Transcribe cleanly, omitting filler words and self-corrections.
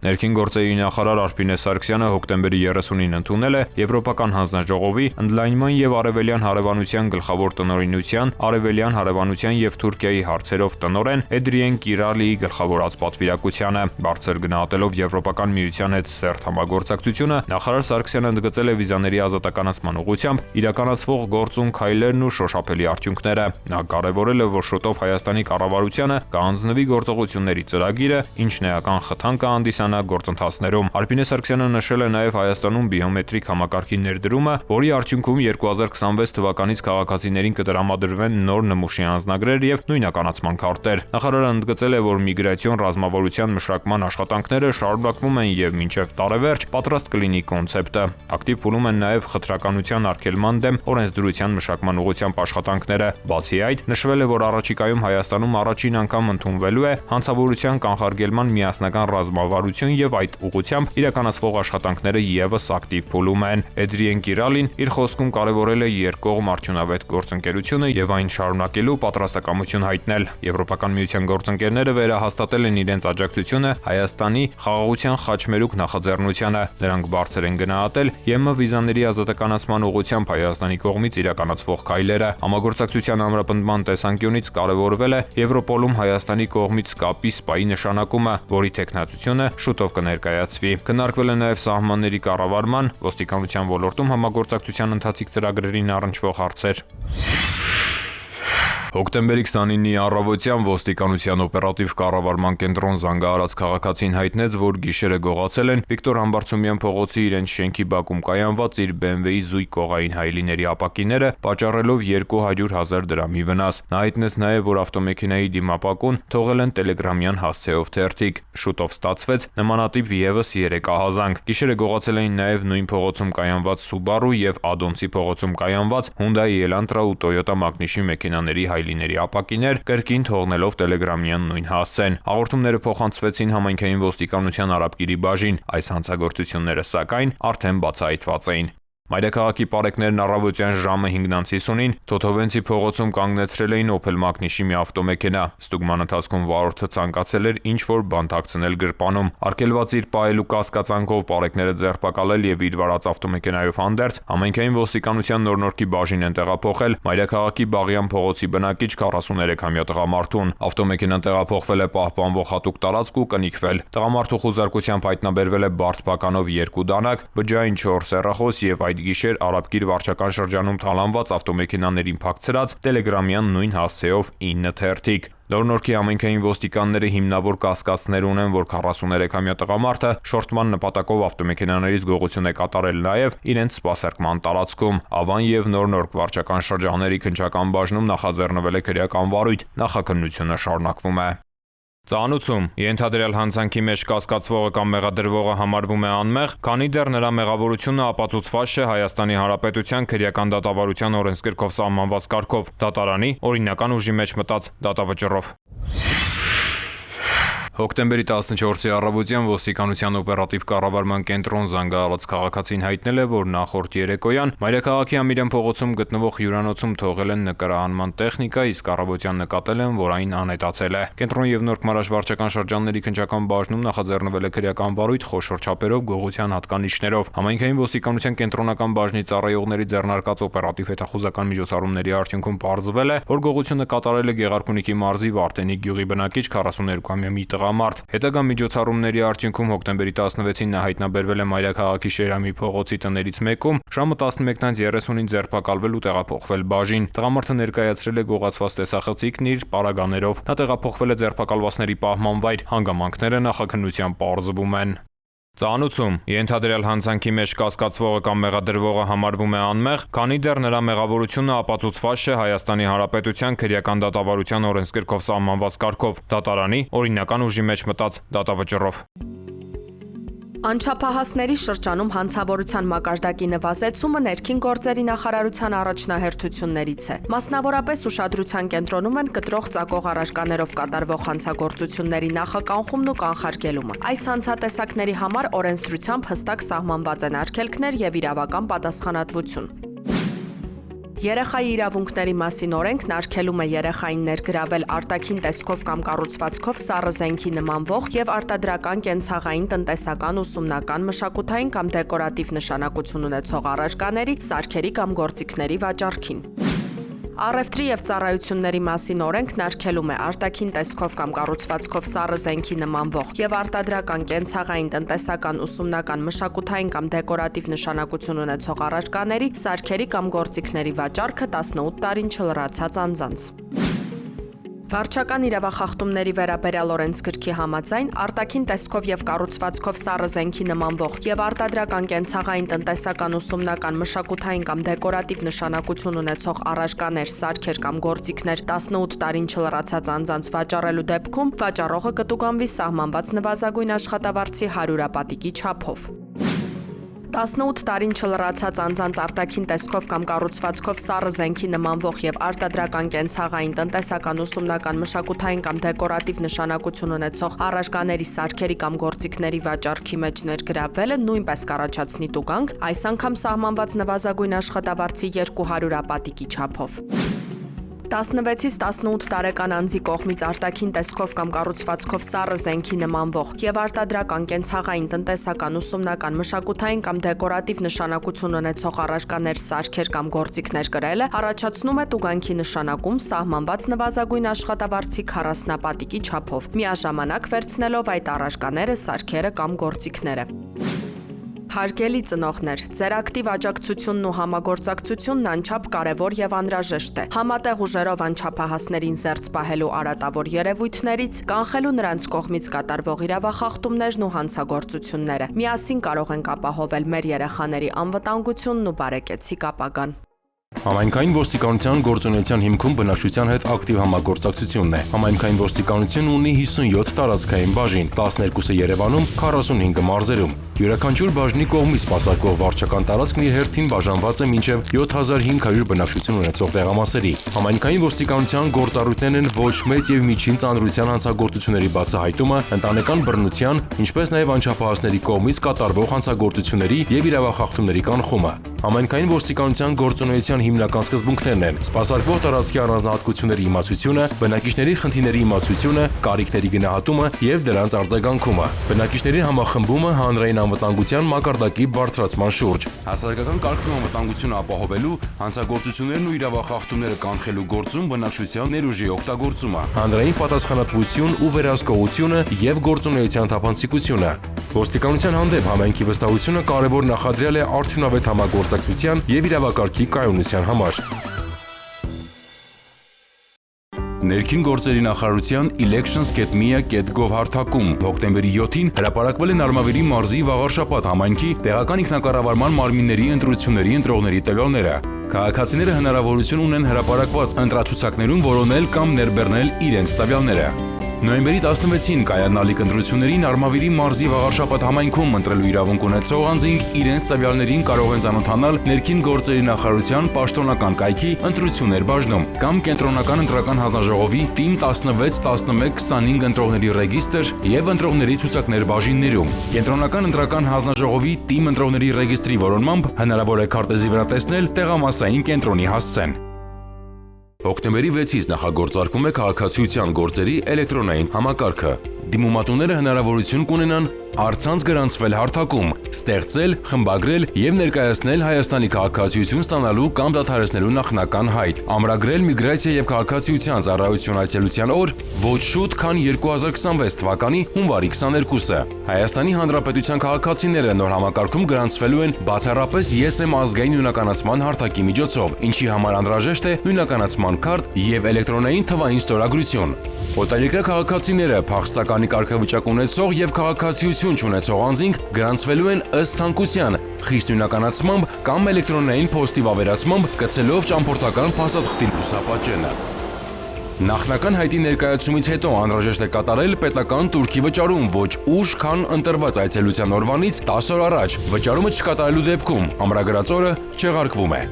Ներքին գործերի նախարար Արփինե Սարգսյանը հոկտեմբերի 30-ին ընդունել է Եվրոպական հանձնաժողովի ընդլայնման եւ արևելյան հարևանության գլխավոր տնօրինության, արևելյան հարևանության եւ Թուրքիայի հարցերով տնօրեն Էդրիեն Կիրալիի գլխավորած պատվիրակությանը։ Բարձր գնահատելով Եվրոպական միության հետ սերտ համագործակցությունը, նախարար Սարգսյանը ընդգծել է վիզաների ազատականացման ուղղությամբ իրականացվող գործուն քայլերն ու շոշափելի արդյունքները։ Նա կարևորել է, որ շուտով Հայաստանի կառավարությանը կհանձնվի գործողությունների ծրագիրը, ինչն էական խթան կհանդիսանա գործընթացներում։ Արփինե Սարգսյանը նշել է նաև Հայաստանում բիոմետրիկ համակարգի ներդրումը, որի արդյունքում 2026 թվականից քաղաքացիներին կտրամադրվեն նոր նմուշի անձնագրեր եւ նույնականացման քարտեր։ Նախարարը ընդգծել է, որ միգրացիոն ռազմավարության մշակման աշխատանքները շարունակվում են եւ մինչեւ տարեվերջ պատրաստ կլինի կոնցեպտը։ Ակտիվ փուլում են նաև խտրականության արգելման դեմ օրենսդրության մշակման ուղղությամբ աշխատանքները։ Բացի այդ, նշվել է, որ առաջիկայում Հայաստանում առաջին անգամ ընդունվելու է հանցավորության կանխարգելման միասնական ռազմավարություն եւ այդ ուղղությամբ իրականացվող աշխատանքները եւս ակտիվ փուլում են։ Էդրիեն Կիրալին իր խոսքում կարևորել է երկկողմ արդյունավետ գործընկերությունը եւ այն շարունակելու պատրաստակամություն հայտնել։ Եվրոպական միության գործընկերները վերահաստատել են իրենց աջակցությունը Հայաստանի խաղաղության խաչմերուկ նախաձեռնությանը։ Նրանք բարձր են գնահատել ԵՄ վիզաների ազատականացման ուղղությամբ Հայաստանի կողմից իրականացվող քայլերը։ Համագործակցության ամրապնդման տեսանկյունից կարևորվել է Եվրոպոլում Հայաստանի կողմից կապի սպայի նշանակումը, որի տեխնացությունը շուտով կներկայացվի։ Քննարկվել է նաև սահմանների կառավարման, ոստիկանության ոլորտում համագործակցության ընթացիկ ծրագրերին առնչվող հարցեր։ Հոկտեմբերի 29-ի առավոտյան ոստիկանության օպերատիվ կառավարման կենտրոն զանգահարած քաղաքացին հայտնեց, որ գիշերը գողացել են Վիկտոր Համբարձումյան փողոցի իրենց շենքի բակում կայանված իր BMW-ի զույգ կողային հայելիների ապակիները, պատճառելով 200,000 դրամի վնաս։ Նա հայտնեց նաև, որ ավտոմեքենայի դիմապակուն թողել են տելեգրամյան հասցեով թերթիկ։ Շուտով ստացվեց նմանատիպ եւս 3 ահազանգ։ Գիշերը գողացել էին նաև նույն փողոցում կայանված Subaru եւ Ադոնցի փողոցում կայանված Hyundai Elantra ու Toyota Magnus-ի մեքենաների հայելիների ապակիներ, կրկին թողնելով տելեգրամյան նույն հասցեն։ Հաղորդումները փոխանցվեցին համայնքային ոստիկանության Արաբկիրի բաժին։ Այս հանցագործությունները սակայն արդեն բացահայտված էին։ Մայրաքաղաքի պարեկներն առավոտյան ժամը 5:50-ին Թոթովենցի փողոցում կանգնեցրել էին Opel Magnus-ի մի ավտոմեքենա։ Ստուգման ընթացքում վարորդը ցանկացել էր ինչ-որ բան թաքցնել գրպանում։ Արգելված իր պահելու կասկածանքով պարեկները ձերբակալել եւ իր վարած ավտոմեքենայով հանդերձ համայնքային ոստիկանության նորնորքի բաժին են տեղափոխել Մայրաքաղաքի Բաղյան փողոցի բնակիչ 43-ամյա տղամարդուն։ Ավտոմեքենան տեղափոխվել է պահպանվող հատուկ տարածք ու կնիկվել։ Տղամարդու խուզարկությամբ հայտնաբերվել է բարդ փականով 2 դանակ, բջջային 4 սեռախոս եւ այդ գիշեր Արաբկիր վարչական շրջանում թալանված ավտոմեքենաներին փակցրած տելեգրամյան նույն հասցեով 9 թերթիկ։ Նորնորքի համայնքային ոստիկանները հիմնավոր կասկածներ ունեն, որ 43-ամյա տղամարդը շորտման նպատակով ավտոմեքենաներից գողություն է կատարել նաև իրենց սպասարկման տարածքում։ Ավան եւ Նորնորք վարչական շրջանների քննչական բաժնում նախաձեռնվել է քրեական վարույթ, նախաքննությունը շարունակվում է։ Ծանուցում ենթադրյալ հանցանքի մեջ կասկածվողը կամ մեղադրվողը համարվում է անմեղ, քանի դեռ նրա մեղավորությունը ապացուցված չէ Հայաստանի Հանրապետության քրեական դատավարության օրենսգրքով սահմանված կարգով, դատարանի օրինական ուժի մեջ մտած դատավճռով։ Հոկտեմբերի 14-ի առավոտյան ոստիկանության օպերատիվ կառավարման կենտրոն զանգահարած քաղաքացին հայտնել է, որ նախորդ երեկոյան Մայրաքաղաքի Ամիրյան փողոցում գտնվող հյուրանոցում թողել են նկարահանման տեխնիկա, իսկ առավոտյան նկատել են, որ այն անհետացել է։ Կենտրոն եւ Նորք Մարաշ վարչական շրջանների քննչական բաժնում նախաձեռնվել է քրեական վարույթ խոշոր չափերով գողության հատկանիշներով։ Համայնքային ոստիկանության կենտրոնական բաժնի ծառայողների ձեռնարկած օպերատիվ հետախուզական միջոցառումների արդյունքում պարզվել է, որ գողությունը կատարել է Գեղարքունիքի մարզի Վարդենիկ գյուղի բնակիչ 42-ամյա մի տղամարդ։ Հետագա միջոցառումների արդյունքում հոկտեմբերի 16-ին նա հայտնաբերվել է Մայրաքաղաքի Շերամի փողոցի տներից մեկում, ժամը 11:30-ին ձերբակալվել ու տեղափոխվել բաժին։ Տղամարդը ներկայացրել է գողացված տեսախցիկն իր պարագաներով։ Նա տեղափոխվել է ձերբակալվածների պահման վայր։ Հանգամանքները նախաքննության պարզվում են։ Ծանուցում ենթադրյալ հանցանքի մեջ կասկածվողը կամ մեղադրվողը համարվում է անմեղ, քանի դեռ նրա մեղավորությունը ապացուցված չէ Հայաստանի Հանրապետության քրեական դատավարության օրենսգրքով սահմանված կարգով, դատարանի օրինական ուժի մեջ մտած դատավճռով։ Անչափահասների շրջանում հանցավորության մակարդակի նվազեցումը ներքին գործերի նախարարության առաջնահերթություններից է։ Մասնավորապես ուշադրության կենտրոնում են կտրող ծակող առարկաներով կատարվող հանցագործությունների նախականխումն ու կանխարգելումը։ Այս հանցատեսակների համար օրենսդրությամբ հստակ սահմանված են արգելքներ եւ իրավական պատասխանատվություն։ Երեխայի իրավունքների մասին օրենքն արգելում է երեխային ներգրավել արտաքին տեսքով կամ կառուցվածքով սառը զենքի նմանվող եւ արտադրական, կենցաղային, տնտեսական, ուսումնական, մշակութային կամ դեկորատիվ նշանակություն ունեցող առարկաների, սարքերի կամ գործիքների վաճառքին։ Առևտրի եւ ծառայությունների մասին օրենքն արգելում է արտաքին տեսքով կամ կառուցվածքով սառը զենքի նմանվող եւ արտադրական, կենցաղային, տնտեսական, ուսումնական, մշակութային կամ դեկորատիվ նշանակություն ունեցող առարկաների, սարքերի կամ գործիքների վաճառքը 18 տարին չլրացած անձանց։ Վարչական իրավախախտումների վերաբերյալ օրենսգրքի համաձայն արտաքին տեսքով եւ կառուցվածքով սառը զենքի նմանվող եւ արտադրական, կենցաղային, տնտեսական, ուսումնական, մշակութային կամ դեկորատիվ նշանակություն ունեցող առարկաներ, սարքեր կամ գործիքներ 18 տարին չլրացած անձանց վաճառելու դեպքում վաճառողը կտուգանվի սահմանված նվազագույն աշխատավարձի 100-ապատիկի չափով։ 18 տարին չլրացած անձանց արտաքին տեսքով կամ կառուցվածքով սառը զենքի նմանվող եւ արտադրական, կենցաղային, տնտեսական, ուսումնական, մշակութային կամ դեկորատիվ նշանակություն ունեցող առարկաների, սարքերի կամ գործիքների վաճառքի մեջ ներգրավվելը նույնպես կառաջացնի տուգանք, այս անգամ սահմանված նվազագույն աշխատավարձի 200-ապատիկի չափով։ 16-ից 18 տարեկան անձի կողմից արտաքին տեսքով կամ կառուցվածքով սառը զենքի նմանվող եւ արտադրական, կենցաղային, տնտեսական, ուսումնական, մշակութային կամ դեկորատիվ նշանակություն ունեցող առարկաներ, սարքեր կամ գործիքներ կրելը առաջացնում է տուգանքի նշանակում սահմանված նվազագույն աշխատավարձի 40-ապատիկի չափով, միաժամանակ վերցնելով այդ առարկաները, սարքերը կամ գործիքները։ Հարգելի ծնողներ, ձեր ակտիվ աջակցությունն ու համագործակցությունն անչափ կարևոր եւ անհրաժեշտ է։ Համատեղ ուժերով անչափահասներին զերծ պահելու արատավոր երևույթներից, կանխելու նրանց կողմից կատարվող իրավախախտումներն ու հանցագործությունները։ Միասին կարող ենք ապահովել մեր երեխաների անվտանգությունն ու բարեկեցիկ ապագան։ Համայնքային ոստիկանության գործունեության հիմքում բնակչության հետ ակտիվ համագործակցությունն է։ Համայնքային ոստիկանությունն ունի 57 տարածքային բաժին, 12-ը Երևանում, 45-ը մարզերում։ Յուրաքանչյուր բաժնի կողմից սպասարկվող վարչական տարածքն իր հերթին բաժանված է մինչև 7500 բնակչություն ունեցող տեղամասերի։ Համայնքային ոստիկանության գործառույթներն են ոչ մեծ եւ միջին ծանրության հանցագործությունների բացահայտումը, ընտանեկան բռնության, ինչպես նաեւ անչափահասների կողմից կատարվող հանցագործությունների եւ իրավախախտումների կանխումը։ Համայնքային ոստիկանության գործունեության հիմնական սկզբունքներն են սպասարկվող տարածքի առանձնահատկությունների իմացությունը, բնակիչների խնդիրների իմացությունը, կարիքների գնահատումը եւ դրանց արձագանքումը, բնակիչների համախմբումը հանրային անվտանգության մակարդակի բարձրացման շուրջ, հասարակական կարգն ու անվտանգությունը ապահովելու, հանցագործություններն ու իրավախախտումները կանխելու գործում բնակչության ներուժի օգտագործումը, հանրային պատասխանատվություն ու վերահսկողությունը եւ գործունեության թափանցիկությունը։ Ոստիկանության հանդեպ համայնքի վստահությունը կարևոր նախադրյալ է արդյունավետ համագործակցության եւ իրավակարգի կայունության համար։ Ներքին գործերի նախարարության elections.mia.gov հարթակում հոկտեմբերի 7-ին հրապարակվել են Արմավիրի մարզի Վաղարշապատ համայնքի տեղական ինքնակառավարման մարմինների ընտրությունների ընտրողների տվյալները։ Քաղաքացիները հնարավորություն ունեն հրապարակված ընտրացուցակներում որոնել կամ ներբեռնել իրենց տվյալները։ Նոյեմբերի 16-ին կայանալիք ընտրություններին Արմավիրի մարզի Վաղարշապատ համայնքում ընտրելու իրավունք ունեցող անձինք իրենց տվյալներին կարող են ծանոթանալ ներքին գործերի նախարարության պաշտոնական կայքի ընտրություններ բաժնում կամ կենտրոնական ընտրական հանձնաժողովի թիմ 16-11-25 ընտրողների ռեգիստր եւ ընտրողների ցուցակներ բաժիններում։ Կենտրոնական ընտրական հանձնաժողովի թիմ ընտրողների ռեգիստրի որոնմամբ հնարավոր է քարտեզի վրա տեսնել տեղամասային կենտրոնի հասցեն։ Հոկտեմբերի 6-ից նախագործարկվում է քաղաքացիության գործերի էլեկտրոնային համակարգը։ Դիմումատուները հնարավորություն կունենան առցանց գրանցվել հարթակում, ստեղծել, խմբագրել եւ ներկայացնել Հայաստանի քաղաքացիություն ստանալու կամ դադարեցնելու նախնական հայտ, ամրագրել միգրացիա եւ քաղաքացիության ծառայություն այցելության օր ոչ շուտ, քան 2026 թվականի հունվարի 22-ը։ Հայաստանի Հանրապետության քաղաքացիները նոր համակարգում գրանցվելու են բացառապես ԵՍ ազգային նույնականացման հարթակի միջոցով, ինչի համար անհրաժեշտ է նույնականացման քարտ եւ էլեկտրոնային թվային ստորագրություն։ Օտարերկրյա քաղաքացիները, փախստականի կարգավիճակ ունեցող եւ քաղաքացիություն չունեցող անձինք գրանցվելու են ըստ ցանկության, խիստ նույնականացմամբ կամ էլեկտրոնային փոստի վավերացմամբ կցելով ճամփորդական փաստաթղթի լուսապատճենը։ Նախնական հայտի ներկայացումից հետո անհրաժեշտ է կատարել պետական տուրքի վճարում ոչ ուշ, քան ընտրված այցելության օրվանից 10 օր առաջ։ Վճարումը չկատարելու դեպքում ամրագրած օրը չեղարկվում է։